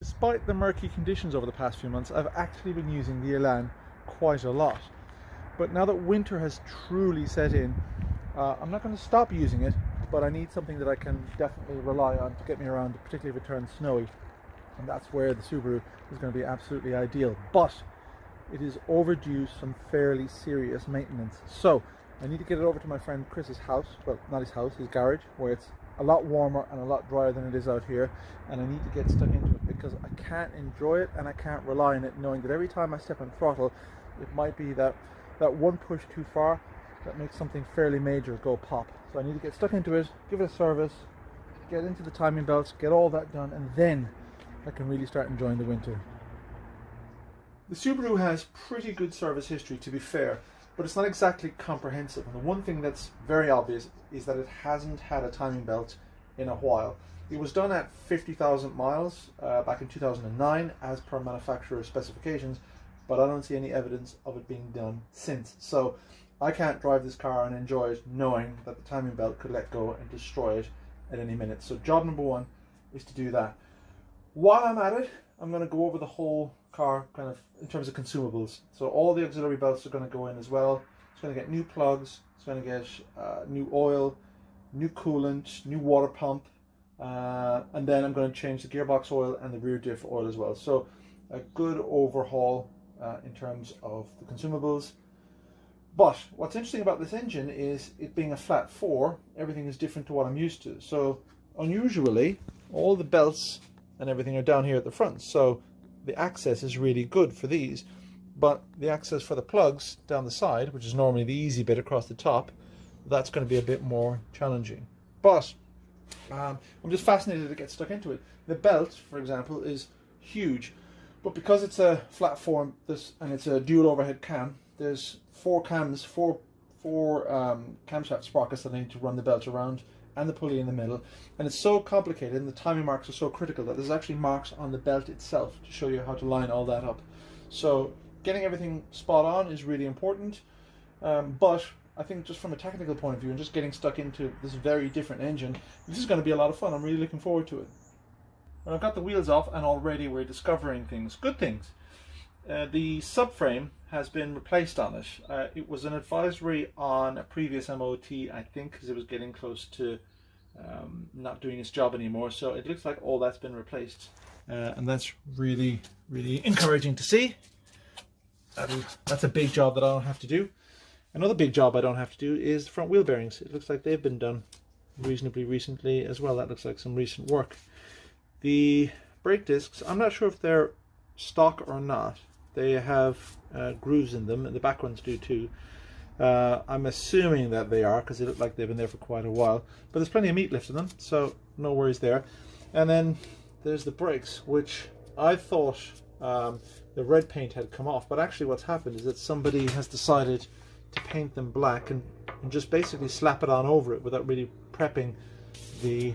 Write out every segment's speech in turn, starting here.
Despite the murky conditions over the past few months, I've actually been using the Elan quite a lot. But now that winter has truly set in, I'm not going to stop using it, but I need something that I can definitely rely on to get me around, particularly if it turns snowy. And that's where the Subaru is going to be absolutely ideal. But it is overdue some fairly serious maintenance. So I need to get it over to my friend Chris's house. Well, not his house, his garage, where it's a lot warmer and a lot drier than it is out here. And I need to get stuck into it because I can't enjoy it and I can't rely on it, knowing that every time I step on throttle, it might be that one push too far that makes something fairly major go pop. So I need to get stuck into it, give it a service, get into the timing belts, get all that done, and then I can really start enjoying the winter. The Subaru has pretty good service history, to be fair, but it's not exactly comprehensive. And the one thing that's very obvious is that it hasn't had a timing belt in a while. It was done at 50,000 miles back in 2009 as per manufacturer specifications, but I don't see any evidence of it being done since. So I can't drive this car and enjoy it knowing that the timing belt could let go and destroy it at any minute. So job number one is to do that. While I'm at it, I'm going to go over the whole car kind of in terms of consumables. So all the auxiliary belts are going to go in as well. It's going to get new plugs, it's going to get new oil, new coolant, new water pump, and then I'm going to change the gearbox oil and the rear diff oil as well. So a good overhaul in terms of the consumables. But what's interesting about this engine is it being a flat 4, everything is different to what I'm used to. So unusually, all the belts and everything are down here at the front. So the access is really good for these. But the access for the plugs down the side, which is normally the easy bit across the top, that's going to be a bit more challenging. But I'm just fascinated to get stuck into it. The belt, for example, is huge. But because it's a flat 4 and it's a dual overhead cam, there's four camshaft sprockets that I need to run the belt around, and the pulley in the middle, and it's so complicated and the timing marks are so critical that there's actually marks on the belt itself to show you how to line all that up. So getting everything spot on is really important, but I think just from a technical point of view and just getting stuck into this very different engine, this is going to be a lot of fun. I'm really looking forward to it. When I've got the wheels off and already we're discovering things, good things. The subframe has been replaced on it. It was an advisory on a previous MOT, I think, because it was getting close to not doing its job anymore. So it looks like all that's been replaced, and that's really, really encouraging to see. That's a big job that I don't have to do. Another big job I don't have to do is the front wheel bearings. It looks like they've been done reasonably recently as well. That looks like some recent work. The brake discs, I'm not sure if they're stock or not. They have grooves in them, and the back ones do too. I'm assuming that they are, because they look like they've been there for quite a while. But there's plenty of meat left in them, so no worries there. And then there's the brakes, which I thought the red paint had come off, but actually what's happened is that somebody has decided to paint them black and just basically slap it on over it without really prepping the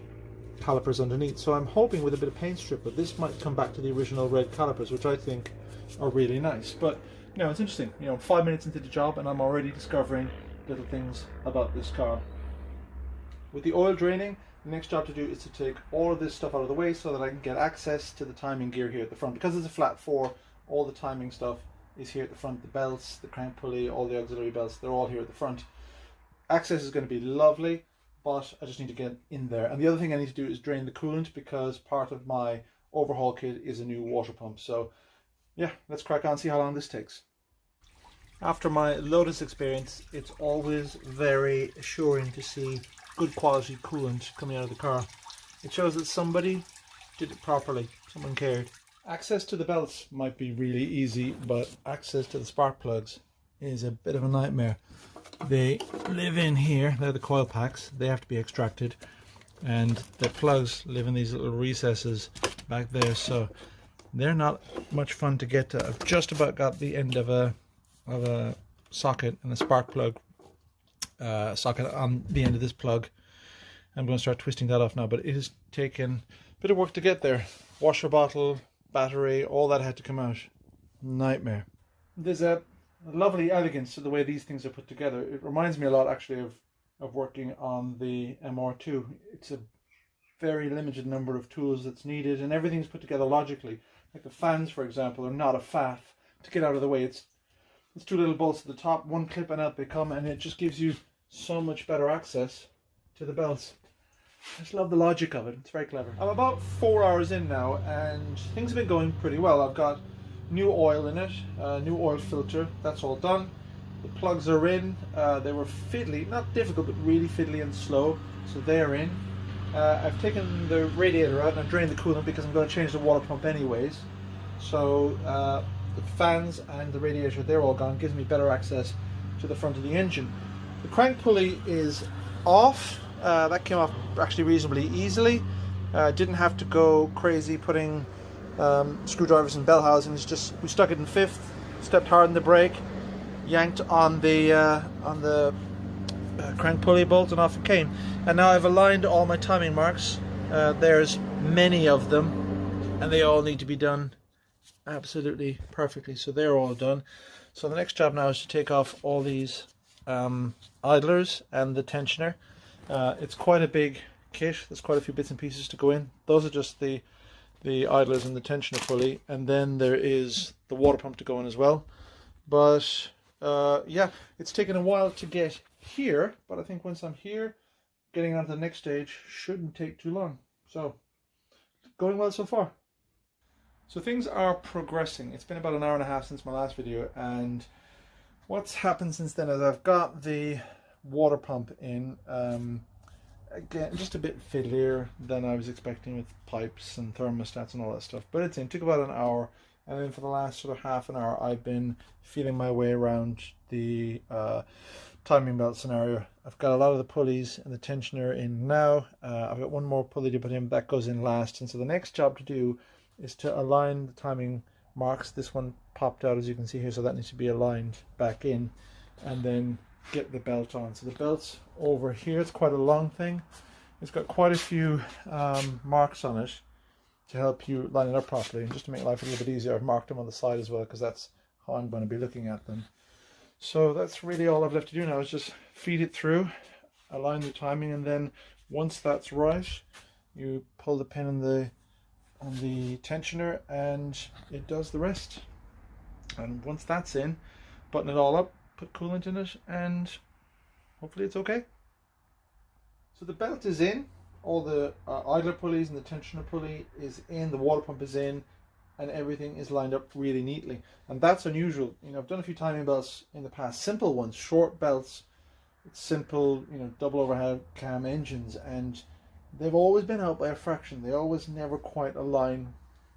calipers underneath. So I'm hoping with a bit of paint strip, but this might come back to the original red calipers, which I think are really nice. But you know, it's interesting, you know, 5 minutes into the job and I'm already discovering little things about this car. With the oil draining, the next job to do is to take all of this stuff out of the way so that I can get access to the timing gear here at the front. Because it's a flat 4, all the timing stuff is here at the front. The belts, the crank pulley, all the auxiliary belts, they're all here at the front. Access is going to be lovely, but I just need to get in there. And the other thing I need to do is drain the coolant, because part of my overhaul kit is a new water pump. So yeah, let's crack on, see how long this takes. After my Lotus experience, it's always very assuring to see good quality coolant coming out of the car. It shows that somebody did it properly, someone cared. Access to the belts might be really easy, but access to the spark plugs is a bit of a nightmare. They live in here, they're the coil packs, they have to be extracted, and the plugs live in these little recesses back there, so they're not much fun to get to. I've just about got the end of a socket and a spark plug socket on the end of this plug. I'm going to start twisting that off now, but it has taken a bit of work to get there. Washer bottle, battery, all that had to come out. Nightmare. There's a lovely elegance to the way these things are put together. It reminds me a lot actually of working on the MR2. It's a very limited number of tools that's needed, and everything's put together logically. Like the fans, for example, are not a faff to get out of the way. It's two little bolts at the top, one clip, and out they come, and it just gives you so much better access to the belts. I just love the logic of it. It's very clever. I'm about 4 hours in now, and things have been going pretty well. I've got new oil in it, new oil filter. That's all done. The plugs are in. They were fiddly, not difficult, but really fiddly and slow. So they're in. I've taken the radiator out and I've drained the coolant because I'm going to change the water pump anyways. So the fans and the radiator, they're all gone. Gives me better access to the front of the engine. The crank pulley is off. That came off actually reasonably easily. Didn't have to go crazy putting screwdrivers and bell housings. Just we stuck it in fifth, stepped hard on the brake, yanked on the crank pulley bolt, and off it came. And now I've aligned all my timing marks. There's many of them, and they all need to be done absolutely perfectly. So they're all done. So the next job now is to take off all these idlers and the tensioner. It's quite a big kit. There's quite a few bits and pieces to go in. Those are just the idlers and the tensioner pulley, and then there is the water pump to go in as well. But yeah, it's taken a while to get here, but I think once I'm here, getting on to the next stage shouldn't take too long. So going well so far. So things are progressing. It's been about an hour and a half since my last video, and what's happened since then is I've got the water pump in. Again, just a bit fiddlier than I was expecting with pipes and thermostats and all that stuff, but it's in. It took about an hour, and then for the last sort of half an hour I've been feeling my way around the timing belt scenario. I've got a lot of the pulleys and the tensioner in now. I've got one more pulley to put in, that goes in last, and so the next job to do is to align the timing marks. This one popped out, as you can see here, so that needs to be aligned back in, and then get the belt on. So the belt's over here. It's quite a long thing. It's got quite a few marks on it to help you line it up properly, and just to make life a little bit easier, I've marked them on the side as well, because that's how I'm going to be looking at them. So that's really all I've left to do now, is just feed it through, align the timing, and then once that's right, you pull the pin on the tensioner and it does the rest. And once that's in, button it all up, put coolant in it, and hopefully it's okay. So the belt is in, all the idler pulleys and the tensioner pulley is in, the water pump is in, and everything is lined up really neatly. And that's unusual. You know, I've done a few timing belts in the past, simple ones, short belts, simple, you know, double overhead cam engines, and they've always been out by a fraction. They always never quite align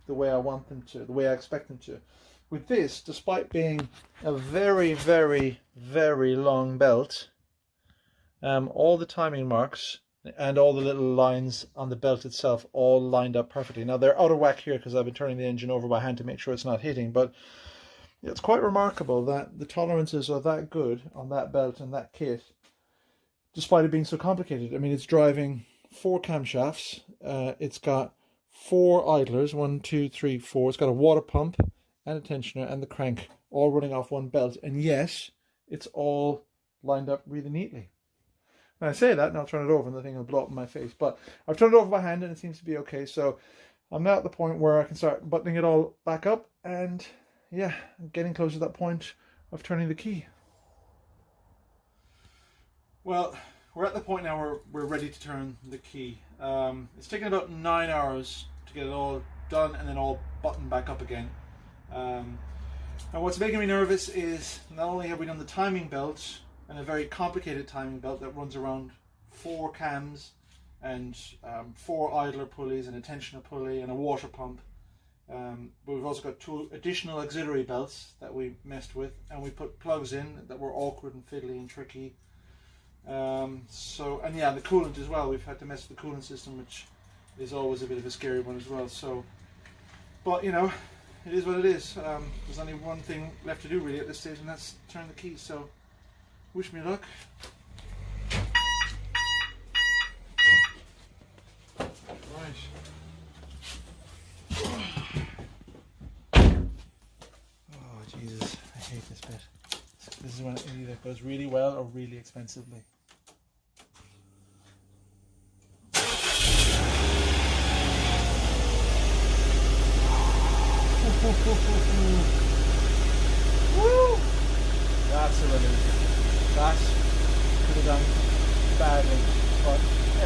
the way I want them to, the way I expect them to. With this, despite being a very, very, very long belt, all the timing marks and all the little lines on the belt itself all lined up perfectly. Now they're out of whack here because I've been turning the engine over by hand to make sure it's not hitting, but it's quite remarkable that the tolerances are that good on that belt and that kit, despite it being so complicated. I mean, it's driving 4 camshafts, it's got 4 idlers, 1, 2, 3, 4, it's got a water pump and a tensioner and the crank all running off one belt, and yes, it's all lined up really neatly. And I say that and I'll turn it over and the thing will blow up in my face, but I've turned it over by hand and it seems to be okay. So I'm now at the point where I can start buttoning it all back up, and yeah, I'm getting close to that point of turning the key. Well, we're at the point now where we're ready to turn the key. It's taken about 9 hours to get it all done and then all buttoned back up again. Now what's making me nervous is not only have we done the timing belt, and a very complicated timing belt that runs around 4 cams and 4 idler pulleys and a tensioner pulley and a water pump, but we've also got 2 additional auxiliary belts that we messed with, and we put plugs in that were awkward and fiddly and tricky. And yeah, the coolant as well, we've had to mess with the coolant system, which is always a bit of a scary one as well. So, but you know, it is what it is. There's only one thing left to do really at this stage, and that's turn the key. So wish me luck. Right. Oh Jesus, I hate this bit. This is when it either goes really well or really expensively. Woo! That's a relief. That could have done badly, but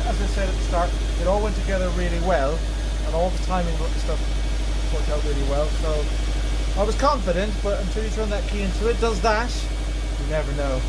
as I said at the start, it all went together really well, and all the timing stuff worked out really well. So I was confident, but until you turn that key into it, does that, you never know.